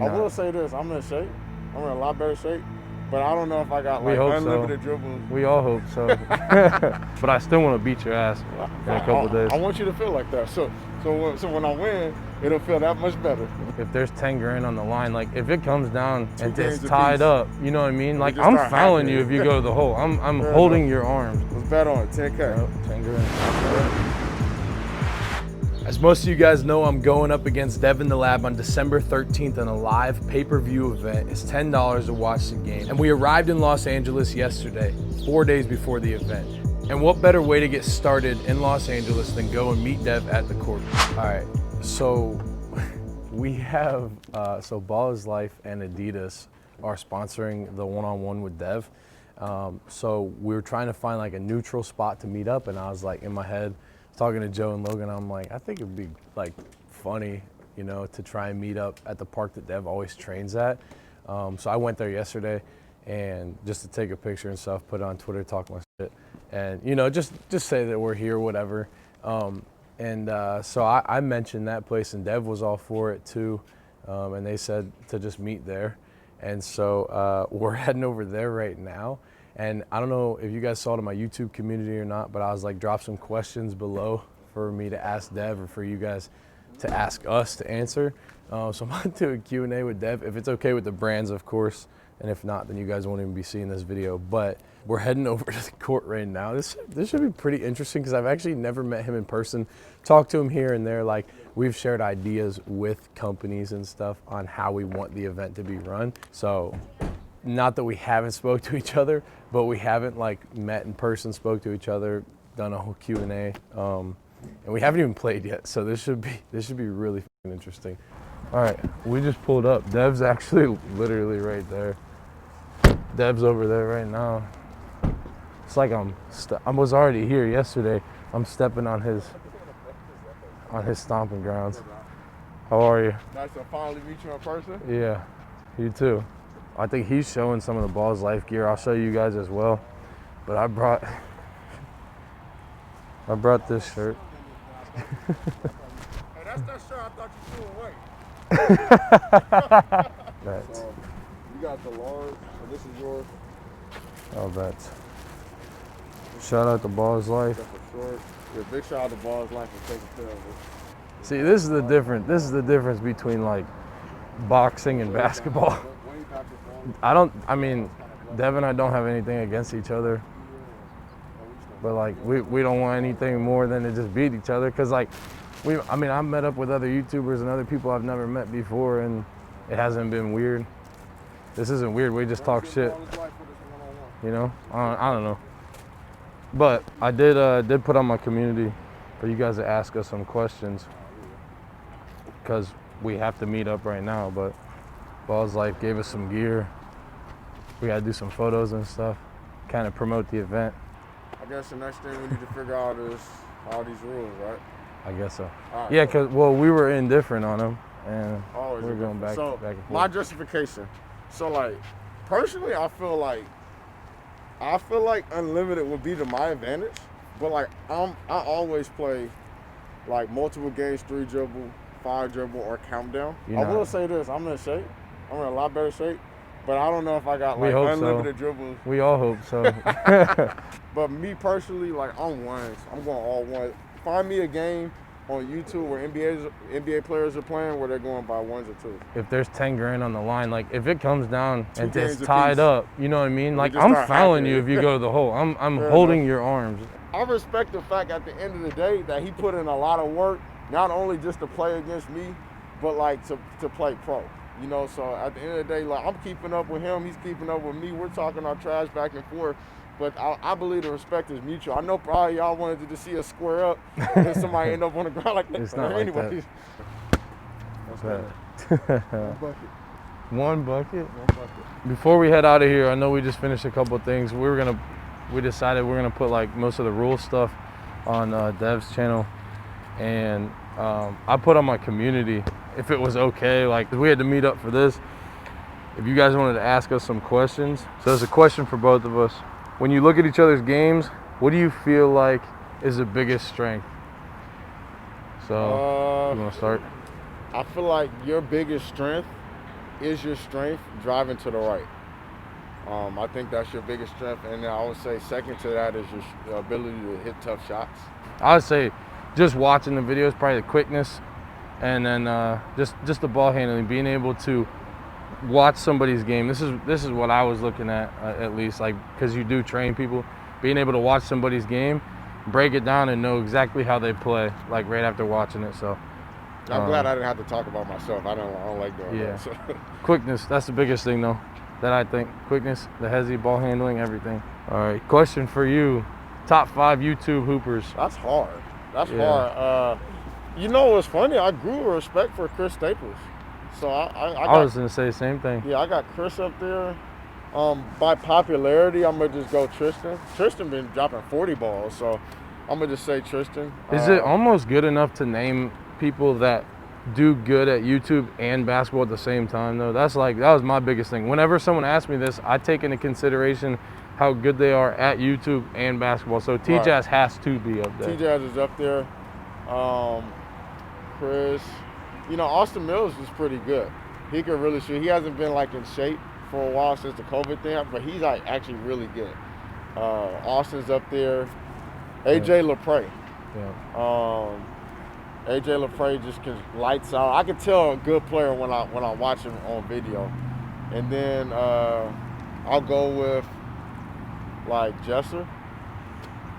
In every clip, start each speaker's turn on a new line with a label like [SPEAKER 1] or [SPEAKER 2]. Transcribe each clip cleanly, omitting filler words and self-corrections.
[SPEAKER 1] I will say this, I'm in shape. I'm in a lot better shape. But I don't know if I got like unlimited dribbles.
[SPEAKER 2] We all hope so. But I still want to beat your ass in a couple days.
[SPEAKER 1] I want you to feel like that. So when I win, it'll feel that much better.
[SPEAKER 2] If there's 10 grand on the line, like if it comes down and it's tied up, you know what I mean? Like I'm fouling you if you go to the hole. I'm holding your arms.
[SPEAKER 1] Let's bet on it, 10K.
[SPEAKER 2] Yep, 10 grand.
[SPEAKER 3] As most of you guys know, I'm going up against DevInTheLab on December 13th in a live pay-per-view event. It's $10 to watch the game. And we arrived in Los Angeles yesterday, 4 days before the event. And what better way to get started in Los Angeles than go and meet Dev at the court? All right, so we have, Ball is Life and Adidas are sponsoring the one-on-one with Dev. So we were trying to find like a neutral spot to meet up, and I was like in my head, talking to Joe and Logan, I'm like, I think it'd be like funny, you know, to try and meet up at the park that Dev always trains at. So I went there yesterday and just to take a picture and stuff, put it on Twitter, talk my shit, and you know, just say that we're here, whatever. So I mentioned that place, and Dev was all for it too, and they said to just meet there, and so we're heading over there right now. And I don't know if you guys saw it in my YouTube community or not, but I was like, drop some questions below for me to ask Dev or for you guys to ask us to answer. So I'm gonna do a Q&A with Dev, if it's okay with the brands, of course. And if not, then you guys won't even be seeing this video. But we're heading over to the court right now. This should be pretty interesting because I've actually never met him in person. Talked to him here and there. Like, we've shared ideas with companies and stuff on how we want the event to be run. So not that we haven't spoke to each other, but we haven't like met in person, spoke to each other, done a whole Q&A, and we haven't even played yet. So this should be really interesting. All right, we just pulled up. Dev's actually literally right there. Dev's over there right now. It's like I was already here yesterday. I'm stepping on his stomping grounds. How are you?
[SPEAKER 1] Nice to finally meet you in person.
[SPEAKER 2] Yeah, you too. I think he's showing some of the Balls Life gear. I'll show you guys as well. But I brought this shirt.
[SPEAKER 1] Hey, that's that shirt I thought you threw away. So, you got the large, so this is yours.
[SPEAKER 2] I'll bet. Shout out to Balls Life.
[SPEAKER 1] For sure. Yeah, big shout out to Balls Life for taking care of it.
[SPEAKER 2] See, this is the difference between like boxing and basketball. I mean, Dev and I don't have anything against each other, but like we don't want anything more than to just beat each other. Cause like I've met up with other YouTubers and other people I've never met before, and it hasn't been weird. This isn't weird. We just talk shit, you know. I don't know, but I did put on my community for you guys to ask us some questions, cause we have to meet up right now, but Balls Life gave us some gear. We gotta do some photos and stuff, kind of promote the event.
[SPEAKER 1] I guess the next thing we need to figure out is all these rules, right?
[SPEAKER 2] I guess so.
[SPEAKER 1] Right,
[SPEAKER 2] yeah, cause we were indifferent on them, and we're going back and forth.
[SPEAKER 1] My justification. So like, personally, I feel like unlimited would be to my advantage, but like I always play like multiple games, 3 dribble, 5 dribble, or countdown. I will say this, I'm in shape. I'm in a lot better shape, but I don't know if I got like unlimited dribbles.
[SPEAKER 2] We all hope so.
[SPEAKER 1] But me personally, like I'm ones. I'm going all one. Find me a game on YouTube where NBA players are playing where they're going by 1s or 2s.
[SPEAKER 2] If there's 10 grand on the line, like if it comes down and it's tied up, you know what I mean? Like I'm fouling you if you go to the hole. I'm holding your arms.
[SPEAKER 1] I respect the fact at the end of the day that he put in a lot of work, not only just to play against me, but like to play pro. You know, so at the end of the day, like I'm keeping up with him, he's keeping up with me. We're talking our trash back and forth, but I believe the respect is mutual. I know probably y'all wanted to just see us square up and somebody end up on the ground like that.
[SPEAKER 2] It's not
[SPEAKER 1] anyways.
[SPEAKER 2] Like
[SPEAKER 1] that.
[SPEAKER 2] One bucket? Before we head out of here, I know we just finished a couple of things. We decided we're gonna put like most of the rule stuff on Dev's channel, and I put on my community if it was okay. Like we had to meet up for this. If you guys wanted to ask us some questions, so there's a question for both of us. When you look at each other's games, what do you feel like is the biggest strength? So you want to start?
[SPEAKER 1] I feel like your biggest strength is your strength driving to the right. I think that's your biggest strength, and I would say second to that is your ability to hit tough shots.
[SPEAKER 2] I would say just watching the videos, probably the quickness, and then just the ball handling, being able to watch somebody's game. This is what I was looking at least, like, because you do train people, being able to watch somebody's game, break it down, and know exactly how they play, like right after watching it. So
[SPEAKER 1] I'm glad I didn't have to talk about myself. I don't like doing that. So.
[SPEAKER 2] Quickness, that's the biggest thing though, that I think. Quickness, the hezzy, ball handling, everything. All right, question for you. Top 5 YouTube hoopers.
[SPEAKER 1] That's hard. That's hard. You know what's funny? I grew a respect for Chris Staples. So I
[SPEAKER 2] was going to say the same thing.
[SPEAKER 1] Yeah, I got Chris up there. By popularity, I'm going to just go Tristan. Tristan been dropping 40 balls, so I'm going to just say Tristan.
[SPEAKER 2] Is it almost good enough to name people that do good at YouTube and basketball at the same time, though? That was my biggest thing. Whenever someone asks me this, I take into consideration how good they are at YouTube and basketball. So T-Jazz has to be up there.
[SPEAKER 1] T-Jazz is up there. Chris. You know, Austin Mills is pretty good. He can really shoot. He hasn't been like in shape for a while since the COVID thing, but he's like actually really good. Austin's up there. AJ LaPrey.
[SPEAKER 2] Yeah.
[SPEAKER 1] AJ LaPrey just can lights out. I can tell a good player when I watch him on video. And then I'll go with like Jesser.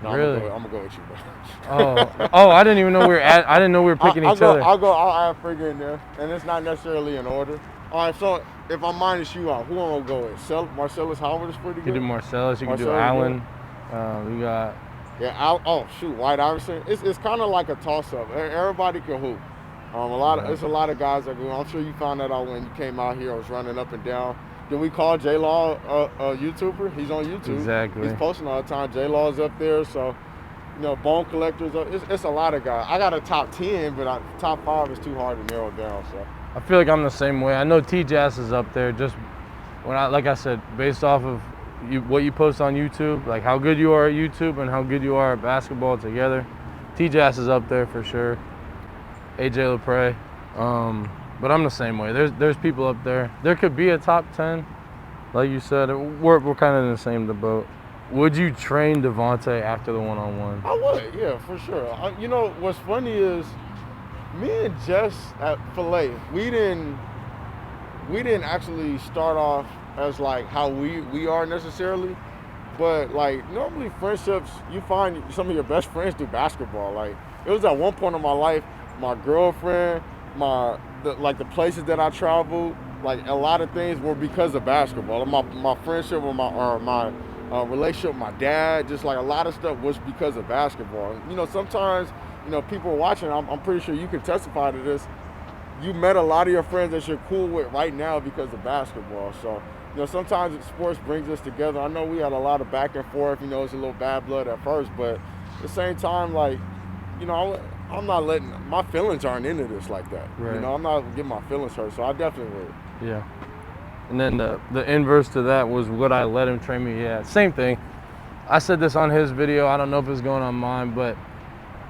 [SPEAKER 1] No,
[SPEAKER 2] Really?
[SPEAKER 1] I'm gonna go with you, bro.
[SPEAKER 2] I didn't even know I didn't know we were picking each other.
[SPEAKER 1] I'll add Friga in there, and it's not necessarily in order. All right, so if I'm minus you out, who am I gonna go with? Marcellus Howard is pretty good.
[SPEAKER 2] You can do Marcellus. You can do Allen. We got.
[SPEAKER 1] Yeah, White Iverson. It's kind of like a toss-up. Everybody can hoop. It's a lot of guys that go. I'm sure you found that out when you came out here. I was running up and down. Did we call J-Law a YouTuber? He's on YouTube.
[SPEAKER 2] Exactly.
[SPEAKER 1] He's posting all the time. J-Law's up there, so Bone Collector's up. It's a lot of guys. I got a top 10, but top 5 is too hard to narrow down. So
[SPEAKER 2] I feel like I'm the same way. I know T-Jazz is up there. Just like I said, based off of what you post on YouTube, like how good you are at YouTube and how good you are at basketball together. T-Jazz is up there for sure. AJ LaPrey. But I'm the same way. There's people up there. There could be a top 10. Like you said, we're kind of in the same boat. Would you train Devontae after the one-on-one?
[SPEAKER 1] I would, yeah, for sure. What's funny is me and Jess at Filet, we didn't actually start off as like how we are necessarily. But like normally friendships, you find some of your best friends through basketball. Like it was at one point in my life, my girlfriend, the places that I traveled, like a lot of things were because of basketball. My friendship with my relationship with my dad, just like a lot of stuff was because of basketball. Sometimes, people are watching, I'm pretty sure you can testify to this. You met a lot of your friends that you're cool with right now because of basketball. So, sometimes sports brings us together. I know we had a lot of back and forth, it's a little bad blood at first, but at the same time, like, I'm not letting, my feelings aren't into this like that.
[SPEAKER 2] Right.
[SPEAKER 1] I'm not getting my feelings hurt, so I definitely would.
[SPEAKER 2] Yeah. And then the inverse to that was, would I let him train me? Yeah, same thing. I said this on his video. I don't know if it's going on mine, but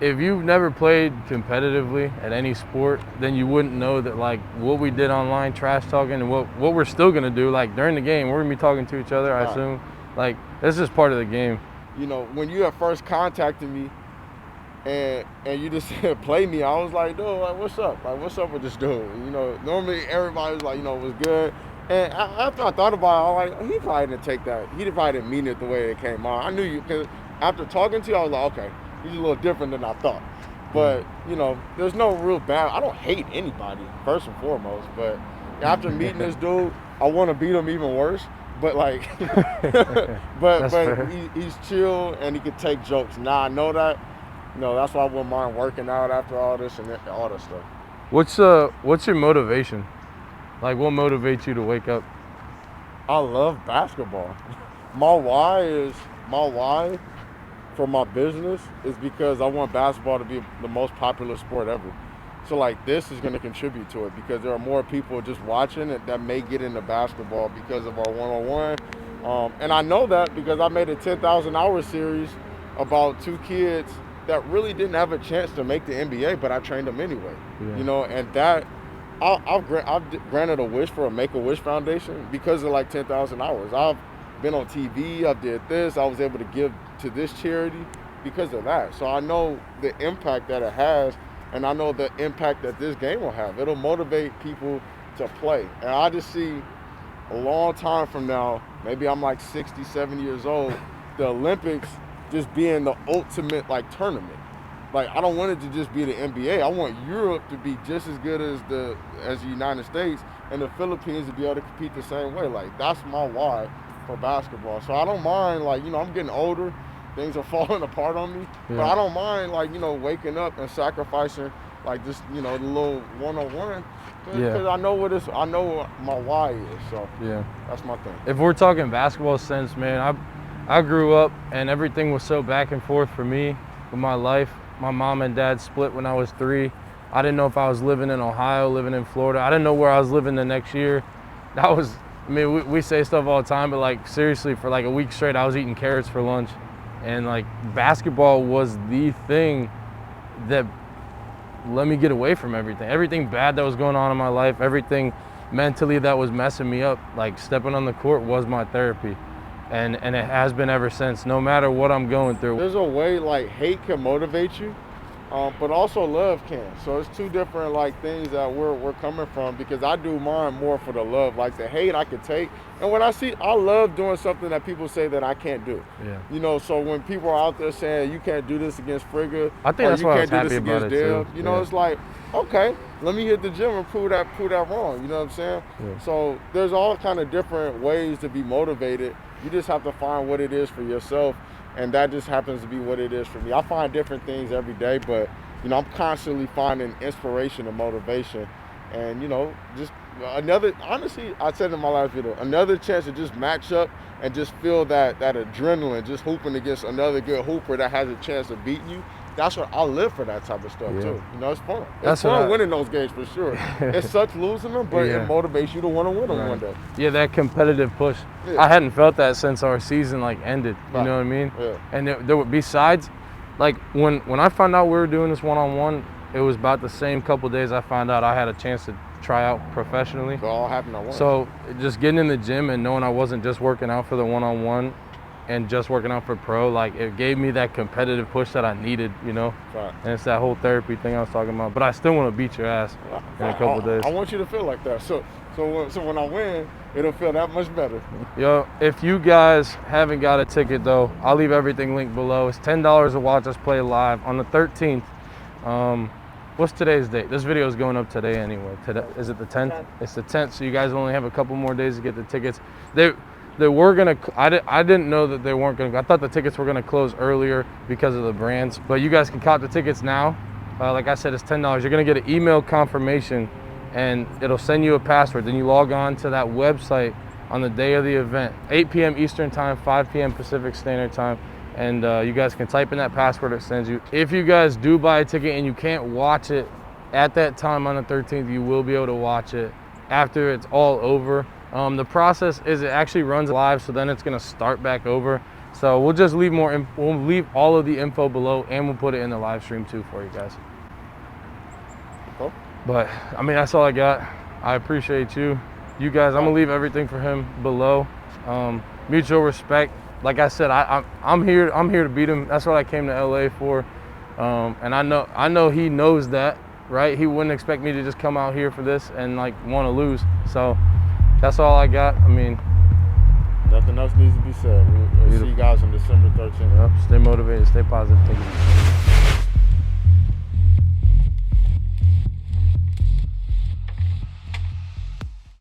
[SPEAKER 2] if you've never played competitively at any sport, then you wouldn't know that like what we did online, trash talking, and what we're still gonna do, like during the game, we're gonna be talking to each other, I assume. Like, this is part of the game.
[SPEAKER 1] When you had first contacted me and you just said play me, I was like, dude, like, what's up? Like, what's up with this dude? Normally everybody was like, was good. And after I thought about it, I was like, he probably didn't take that. He probably didn't mean it the way it came out. I knew you, because after talking to you, I was like, okay, he's a little different than I thought. But, there's no real bad, I don't hate anybody, first and foremost. But after meeting this dude, I want to beat him even worse. But like, but he's chill and he can take jokes. Now I know that. That's why I wouldn't mind working out after all this and all that stuff.
[SPEAKER 2] What's your motivation? Like, what motivates you to wake up?
[SPEAKER 1] I love basketball. My why for my business is because I want basketball to be the most popular sport ever. So like, this is going to contribute to it because there are more people just watching it that may get into basketball because of our one-on-one. And I know that because I made a 10,000 hour series about 2 kids that really didn't have a chance to make the NBA, but I trained them anyway. Yeah. And that, I've granted a wish for a Make-A-Wish Foundation because of like 10,000 hours. I've been on TV, I did this, I was able to give to this charity because of that. So I know the impact that it has, and I know the impact that this game will have. It'll motivate people to play. And I just see a long time from now, maybe I'm like 60, 70 years old, the Olympics just being the ultimate like tournament. Like, I don't want it to just be the NBA. I want Europe to be just as good as the United States, and the Philippines to be able to compete the same way. Like, that's my why for basketball. So I don't mind, like, I'm getting older. Things are falling apart on me. Yeah. But I don't mind, like, waking up and sacrificing, like, just, the little one-on-one. Because I know I know what my why is. So yeah, that's my thing.
[SPEAKER 2] If we're talking basketball sense, man, I grew up and everything was so back and forth for me with my life. My mom and dad split when I was 3. I didn't know if I was living in Ohio, living in Florida. I didn't know where I was living the next year. We say stuff all the time, but like seriously, for like a week straight, I was eating carrots for lunch. And like basketball was the thing that let me get away from everything. Everything bad that was going on in my life, everything mentally that was messing me up, like stepping on the court was my therapy. And it has been ever since, no matter what I'm going through.
[SPEAKER 1] There's a way like hate can motivate you, but also love can. So it's two different like things that we're coming from, because I do mine more for the love. Like the hate I could take, and when I love doing something that people say that I can't do. Yeah. So when people are out there saying you can't do this against Friga,
[SPEAKER 2] I think that's why I was happy about it too.
[SPEAKER 1] It's like, okay, let me hit the gym and prove that wrong. You know what I'm saying? Yeah. So there's all kind of different ways to be motivated. You just have to find what it is for yourself, and that just happens to be what it is for me. I find different things every day, but I'm constantly finding inspiration and motivation, and just honestly, I said in my last video, another chance to just match up and just feel that adrenaline, just hooping against another good hooper that has a chance of beating you. That's what I live for, that type of stuff too. It's fun. It's fun winning those games for sure. It sucks losing them, but it motivates you to want to win them one day.
[SPEAKER 2] Yeah, that competitive push. Yeah. I hadn't felt that since our season ended. You know what I mean? Yeah. And there were, besides, like when I found out we were doing this one-on-one, it was about the same couple days I found out I had a chance to try out professionally.
[SPEAKER 1] It all happened at once.
[SPEAKER 2] So just getting in the gym and knowing I wasn't just working out for the one-on-one and just working out for pro, like it gave me that competitive push that I needed, Right. And it's that whole therapy thing I was talking about. But I still want to beat your ass in a couple of days.
[SPEAKER 1] I want you to feel like that. So when I win, it'll feel that much better.
[SPEAKER 2] Yo, if you guys haven't got a ticket though, I'll leave everything linked below. It's $10 to watch us play live on the 13th. What's today's date? This video is going up today anyway. Today, is it the 10th? It's the 10th, so you guys only have a couple more days to get the tickets. They were gonna. I didn't know that they weren't gonna. I thought the tickets were gonna close earlier because of the brands. But you guys can cop the tickets now. Like I said, it's $10. You're gonna get an email confirmation, and it'll send you a password. Then you log on to that website on the day of the event, 8 p.m. Eastern time, 5 p.m. Pacific Standard Time, and you guys can type in that password it sends you. If you guys do buy a ticket and you can't watch it at that time on the 13th, you will be able to watch it after it's all over. The process is it actually runs live, so then it's gonna start back over. So we'll just leave we'll leave all of the info below, and we'll put it in the live stream too for you guys.
[SPEAKER 1] Cool.
[SPEAKER 2] But that's all I got. I appreciate you guys. I'm gonna leave everything for him below. Mutual respect. Like I said, I'm here to beat him. That's what I came to LA for. And I know he knows that, right? He wouldn't expect me to just come out here for this and want to lose. So that's all I got.
[SPEAKER 1] Nothing else needs to be said. We'll see you guys on December 13th.
[SPEAKER 2] Yep. Stay motivated, stay positive. Take it easy.